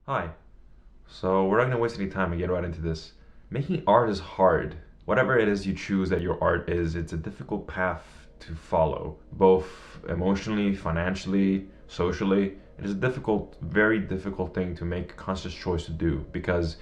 Hi. So we're not gonna waste any time and get right into this. Making art is hard. Whatever it is you choose that your art is, it's a difficult path to follow, both emotionally, financially, socially. It is a difficult, very difficult thing to make a conscious choice to do because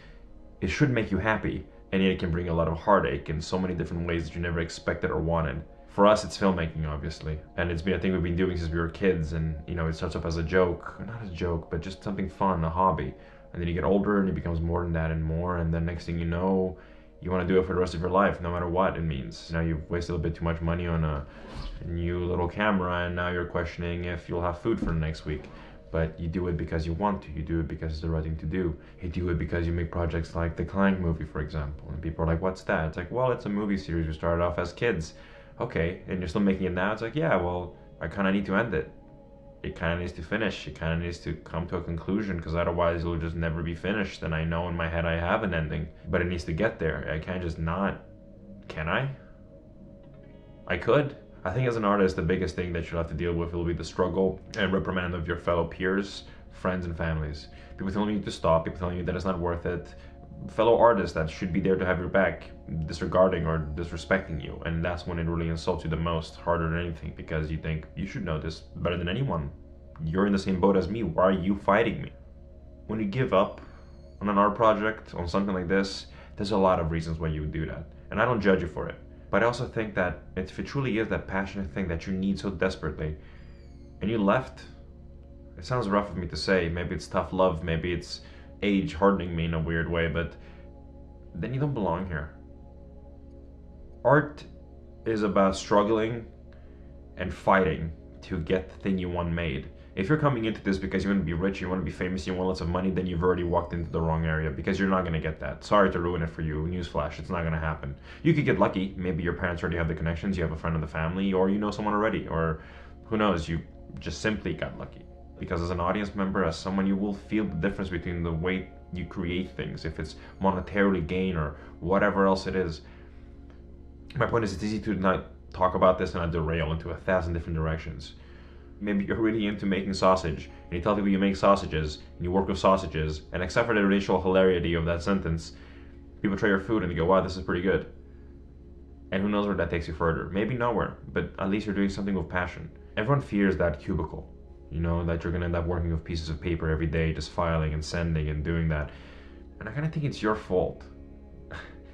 it should make you happy, and yet it can bring a lot of heartache in so many different ways that you never expected or wanted. For us, it's filmmaking, obviously, and it's been a thing we've been doing since we were kids. And it starts off as a joke, not as a joke, but just something fun, a hobby. And then you get older, and it becomes more than that and more. And then next thing you know, you want to do it for the rest of your life, no matter what it means. You've wasted a bit too much money on a new little camera, and now you're questioning if you'll have food for the next week. But you do it because you want to. You do it because it's the right thing to do. You do it because you make projects like the Clank movie, for example. And people are like, what's that? It's like, well, it's a movie series we started off as kids. Okay, and you're still making it now? It's like, yeah, well, I kind of need to end it. It kind of needs to finish. It kind of needs to come to a conclusion, because otherwise it'll just never be finished. And I know in my head I have an ending, but it needs to get there. I can't just not. Can I? I could. I think as an artist, the biggest thing that you'll have to deal with will be the struggle and reprimand of your fellow peers, friends, and families. People telling you to stop, people telling you that it's not worth it, fellow artists that should be there to have your back disregarding or disrespecting you. And that's when it really insults you the most, harder than anything, because you think you should know this better than anyone. You're in the same boat as me. Why are you fighting me? When you give up on an art project, on something like this, there's a lot of reasons why you would do that, and I don't judge you for it. But I also think that if it truly is that passionate thing that you need so desperately, and you left, it sounds rough of me to say, maybe it's tough love, maybe it's age hardening me in a weird way, but then you don't belong here. Art is about struggling and fighting to get the thing you want made. If you're coming into this because you want to be rich, you want to be famous, you want lots of money, then you've already walked into the wrong area, because you're not going to get that. Sorry to ruin it for you. Newsflash, it's not going to happen. You could get lucky. Maybe your parents already have the connections, you have a friend in the family, or you know someone already, or who knows, you just simply got lucky. Because as an audience member, as someone, you will feel the difference between the way you create things, if it's monetarily gain or whatever else it is. My point is, it's easy to not talk about this and not derail into 1,000 different directions. Maybe you're really into making sausage, and you tell people you make sausages, and you work with sausages, and except for the racial hilarity of that sentence, people try your food and they go, wow, this is pretty good. And who knows where that takes you further? Maybe nowhere, but at least you're doing something with passion. Everyone fears that cubicle, that you're gonna end up working with pieces of paper every day, just filing and sending and doing that. And I kinda think it's your fault.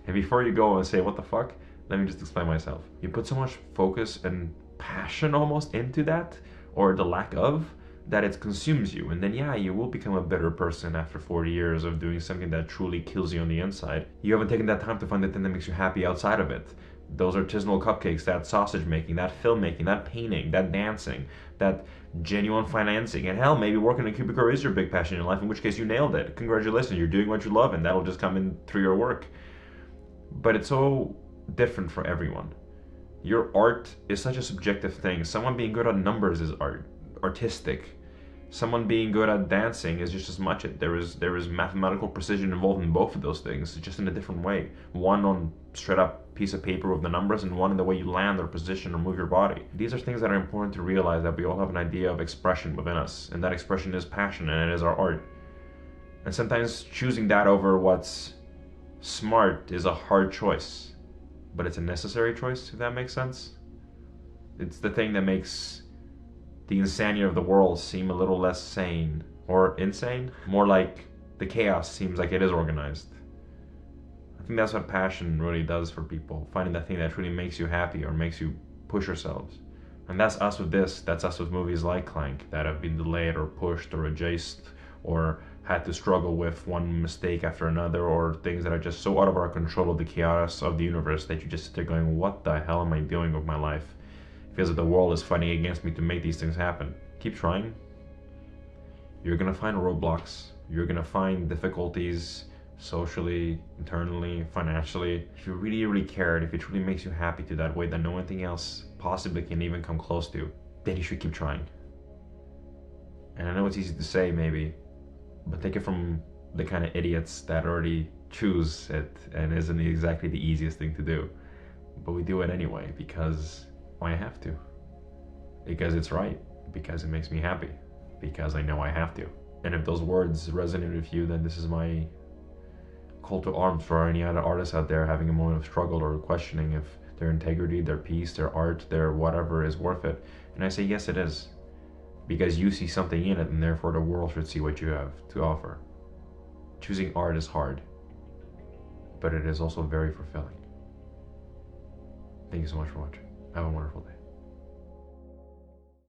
And before you go and say, what the fuck? Let me just explain myself. You put so much focus and passion almost into that, or the lack of, that it consumes you. And then yeah, you will become a better person after 40 years of doing something that truly kills you on the inside. You haven't taken that time to find the thing that makes you happy outside of it. Those artisanal cupcakes, that sausage making, that filmmaking, that painting, that dancing, that genuine financing, and hell, maybe working in a cubicle is your big passion in life, in which case you nailed it. Congratulations, you're doing what you love, and that'll just come in through your work. But it's so different for everyone. Your art is such a subjective thing. Someone being good at numbers is artistic. Someone being good at dancing is just as much it. There is mathematical precision involved in both of those things, just in a different way. One on straight up piece of paper with the numbers, and one in the way you land or position or move your body. These are things that are important to realize, that we all have an idea of expression within us, and that expression is passion, and it is our art. And sometimes choosing that over what's smart is a hard choice. But it's a necessary choice, if that makes sense. It's the thing that makes the insanity of the world seem a little less sane, or insane. More like the chaos seems like it is organized. I think that's what passion really does for people, finding that thing that really makes you happy or makes you push yourselves. And that's us with this, that's us with movies like Clank, that have been delayed or pushed or adjaced, or had to struggle with one mistake after another, or things that are just so out of our control of the chaos of the universe that you just sit there going, what the hell am I doing with my life? It feels like the world is fighting against me to make these things happen. Keep trying. You're gonna find roadblocks. You're gonna find difficulties socially, internally, financially. If you really, really cared, if it truly makes you happy to that way that no anything else possibly can even come close to, then you should keep trying. And I know it's easy to say, maybe, but take it from the kind of idiots that already choose it, and isn't exactly the easiest thing to do. But we do it anyway, because I have to. Because it's right. Because it makes me happy. Because I know I have to. And if those words resonate with you, then this is my call to arms for any other artists out there having a moment of struggle or questioning if their integrity, their peace, their art, their whatever is worth it. And I say, yes, it is. Because you see something in it, and therefore the world should see what you have to offer. Choosing art is hard, but it is also very fulfilling. Thank you so much for watching. Have a wonderful day.